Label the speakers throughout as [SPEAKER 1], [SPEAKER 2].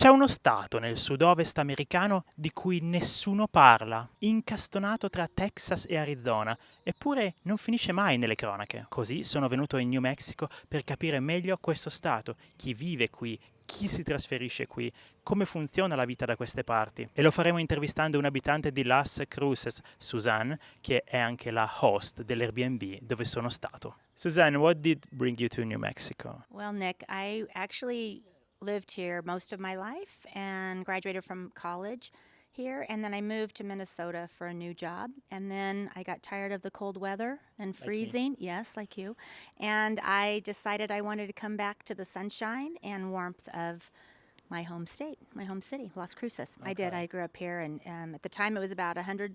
[SPEAKER 1] C'è uno stato nel sud-ovest americano di cui nessuno parla, incastonato tra Texas e Arizona, eppure non finisce mai nelle cronache. Così sono venuto in New Mexico per capire meglio questo stato, chi vive qui, chi si trasferisce qui, come funziona la vita da queste parti. E lo faremo intervistando un abitante di Las Cruces, Suzanne, che è anche la host dell'Airbnb dove sono stato. Suzanne, what did bring you to New Mexico?
[SPEAKER 2] Well, Nick, I actually lived here most of my life and graduated from college here. And then I moved to Minnesota for a new job. And then I got tired of the cold weather and freezing. Yes, like you. And I decided I wanted to come back to the sunshine and warmth of my home state, my home city, Las Cruces. I did. I grew up here, and at the time it was about 100,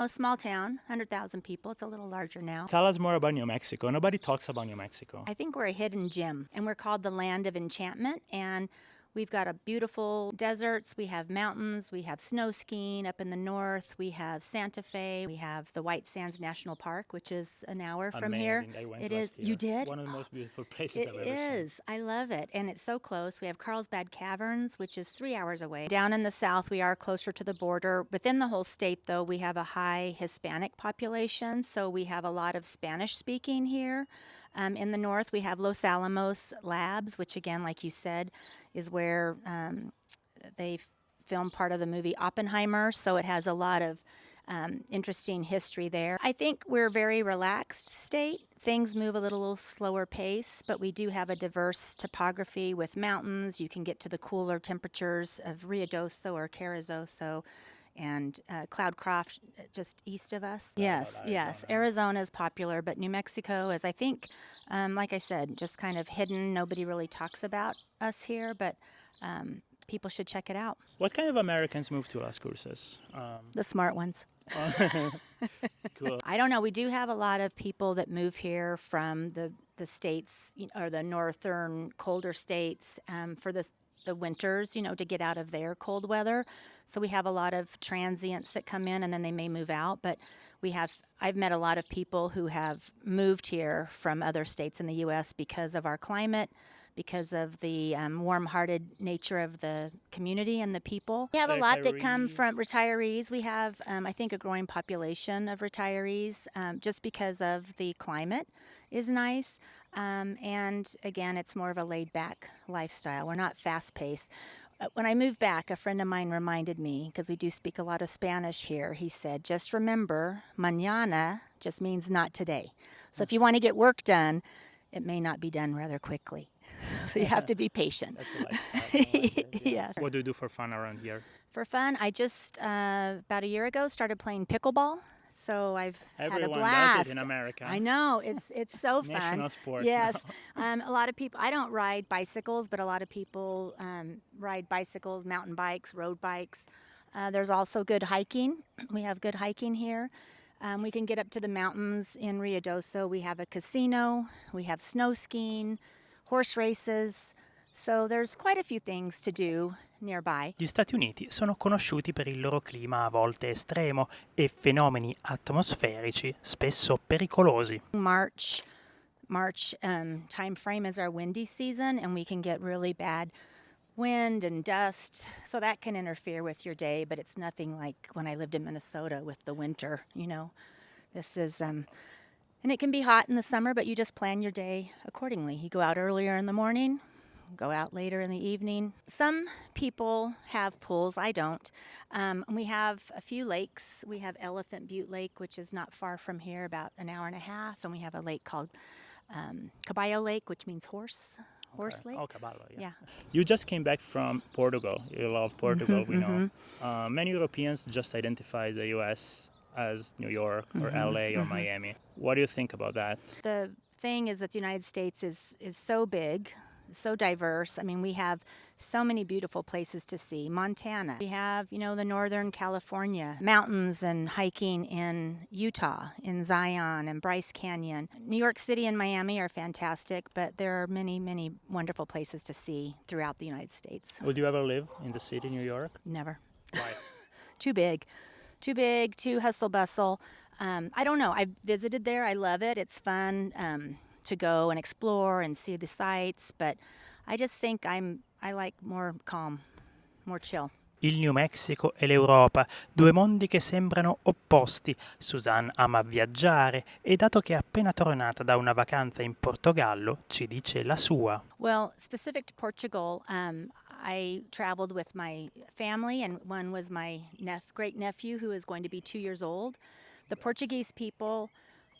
[SPEAKER 2] small town, 100,000 people. It's a little larger now.
[SPEAKER 1] Tell us more about New Mexico. Nobody talks about New Mexico.
[SPEAKER 2] I think we're a hidden gem, and we're called the Land of Enchantment, and we've got a beautiful deserts, we have mountains, we have snow skiing up in the north, we have Santa Fe, we have the White Sands National Park, which is an hour from here.
[SPEAKER 1] I went
[SPEAKER 2] It
[SPEAKER 1] last
[SPEAKER 2] is.
[SPEAKER 1] year.
[SPEAKER 2] You did?
[SPEAKER 1] One of the most beautiful places
[SPEAKER 2] It
[SPEAKER 1] I've ever seen.
[SPEAKER 2] is. I love it. And it's so close. We have Carlsbad Caverns, which is 3 hours away. Down in the south, we are closer to the border. Within the whole state, though, we have a high Hispanic population. So we have a lot of Spanish speaking here. In the north, we have Los Alamos Labs, which, again, like you said, is where they filmed part of the movie Oppenheimer. So it has a lot of interesting history there. I think we're a very relaxed state. Things move a little slower pace, but we do have a diverse topography with mountains. You can get to the cooler temperatures of Ruidoso or Carrizoso and Cloudcroft just east of us. Yes. Arizona is popular, but New Mexico is, I think, like I said, just kind of hidden. Nobody really talks about us here, but people should check it out.
[SPEAKER 1] What kind of Americans move to Las Cruces?
[SPEAKER 2] The smart ones.
[SPEAKER 1] Cool.
[SPEAKER 2] I don't know. We do have a lot of people that move here from the states, or the northern colder states, for the winters, to get out of their cold weather. So we have a lot of transients that come in and then they may move out. But I've met a lot of people who have moved here from other states in the U.S. because of our climate, because of the warm-hearted nature of the community and the people. We have a lot that come from retirees. We have, I think, a growing population of retirees just because of the climate is nice. And again, it's more of a laid-back lifestyle. We're not fast-paced. When I moved back, a friend of mine reminded me, because we do speak a lot of Spanish here, he said, just remember, mañana just means not today. So if you want to get work done, it may not be done rather quickly. So you have to be patient.
[SPEAKER 1] That's a lifestyle.
[SPEAKER 2] Yes.
[SPEAKER 1] What do you do for fun around here?
[SPEAKER 2] For fun, I just, about a year ago, started playing pickleball. So I've had a
[SPEAKER 1] Everyone
[SPEAKER 2] blast.
[SPEAKER 1] does it in America.
[SPEAKER 2] I know, it's so fun.
[SPEAKER 1] National sport.
[SPEAKER 2] Yes, a lot of people. I don't ride bicycles, but a lot of people ride bicycles, mountain bikes, road bikes. There's also good hiking. We have good hiking here. We can get up to the mountains in Ruidoso. We have a casino. We have snow skiing, horse races. So there's quite a few things to do nearby.
[SPEAKER 1] Gli Stati Uniti sono conosciuti per il loro clima a volte estremo e fenomeni atmosferici spesso pericolosi.
[SPEAKER 2] March time frame is our windy season, and we can get really bad wind and dust, so that can interfere with your day, but it's nothing like when I lived in Minnesota with the winter. This is and it can be hot in the summer, but you just plan your day accordingly. You go out earlier in the morning, go out later in the evening. Some people have pools. I don't. We have a few lakes. We have Elephant Butte Lake, which is not far from here, about an hour and a half, and we have a lake called Caballo Lake, which means horse lake.
[SPEAKER 1] Oh, Caballo,
[SPEAKER 2] Yeah.
[SPEAKER 1] You just came back from Portugal. You love Portugal, we know. Many Europeans just identify the U.S. as New York or L.A. or Miami. What do you think about that?
[SPEAKER 2] The thing is that the United States is so big, so diverse. I mean, we have so many beautiful places to see. Montana. We have, the Northern California mountains and hiking in Utah, in Zion and Bryce Canyon. New York City and Miami are fantastic, but there are many, many wonderful places to see throughout the United States.
[SPEAKER 1] Would you ever live in the city, New York?
[SPEAKER 2] Never.
[SPEAKER 1] Why?
[SPEAKER 2] Too big, too hustle bustle. I don't know. I've visited there. I love it. It's fun to go and explore and see the sights, but I just think I like more calm. more chill.
[SPEAKER 1] Il New Mexico e l'Europa, due mondi che sembrano opposti. Suzanne ama viaggiare e dato che è appena tornata da una vacanza in Portogallo, ci dice la sua.
[SPEAKER 2] Well, specific to Portugal, I traveled with my family, and one was my great nephew who is going to be 2 years old. The Portuguese people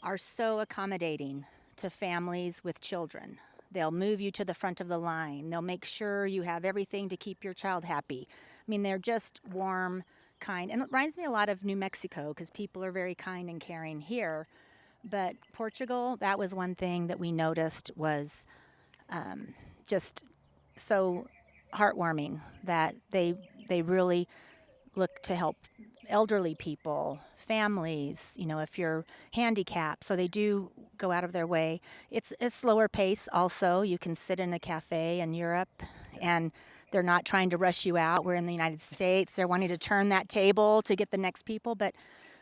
[SPEAKER 2] are so accommodating to families with children. They'll move you to the front of the line. They'll make sure you have everything to keep your child happy. I mean, they're just warm, kind, and it reminds me a lot of New Mexico because people are very kind and caring here. But Portugal, that was one thing that we noticed was just so heartwarming that they really look to help elderly people, families, you know, if you're handicapped. So they do go out of their way. It's a slower pace also. You can sit in a cafe in Europe and they're not trying to rush you out. We're in the United States. They're wanting to turn that table to get the next people. But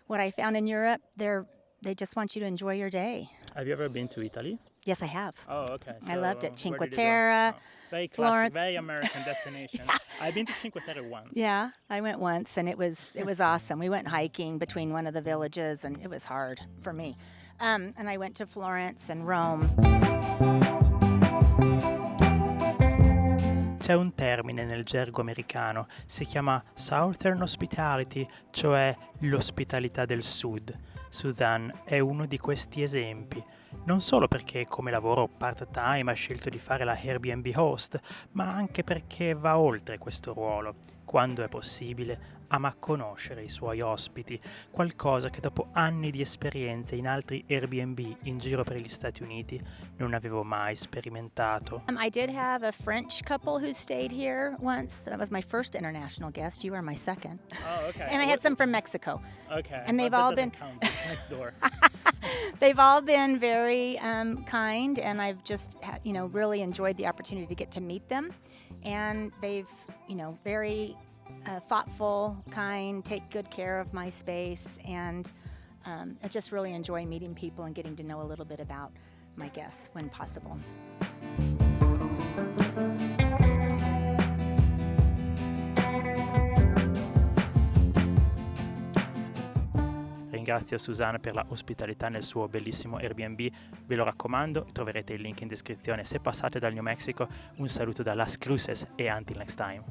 [SPEAKER 2] what I found in Europe, they just want you to enjoy your day.
[SPEAKER 1] Have you ever been to Italy?
[SPEAKER 2] Yes, I have.
[SPEAKER 1] Oh, okay.
[SPEAKER 2] I loved it. Cinque
[SPEAKER 1] where did you go?
[SPEAKER 2] Terre,
[SPEAKER 1] Oh, very classic,
[SPEAKER 2] Florence.
[SPEAKER 1] very American destination. I've been to Cinque Terre once.
[SPEAKER 2] Yeah, I went once and it was awesome. We went hiking between one of the villages and it was hard for me. And I went to Florence and Rome.
[SPEAKER 1] C'è un termine nel gergo americano, si chiama Southern Hospitality, cioè l'ospitalità del sud. Suzanne è uno di questi esempi, non solo perché come lavoro part-time ha scelto di fare la Airbnb host, ma anche perché va oltre questo ruolo. Quando è possibile, ama conoscere i suoi ospiti, qualcosa che dopo anni di esperienze in altri Airbnb in giro per gli Stati Uniti non avevo mai sperimentato.
[SPEAKER 2] I did have a French couple who stayed here once. That was my first international guest. You were my second.
[SPEAKER 1] Oh, okay.
[SPEAKER 2] And I had some from Mexico.
[SPEAKER 1] Okay.
[SPEAKER 2] And they've
[SPEAKER 1] but that
[SPEAKER 2] all
[SPEAKER 1] doesn't
[SPEAKER 2] been-
[SPEAKER 1] count. It's next door.
[SPEAKER 2] They've all been very kind, and I've just, really enjoyed the opportunity to get to meet them. And they've, very thoughtful, kind, take good care of my space, and I just really enjoy meeting people and getting to know a little bit about my guests when possible.
[SPEAKER 1] Ringrazio Suzanne per la ospitalità nel suo bellissimo Airbnb, ve lo raccomando, troverete il link in descrizione se passate dal New Mexico. Un saluto da Las Cruces e until next time.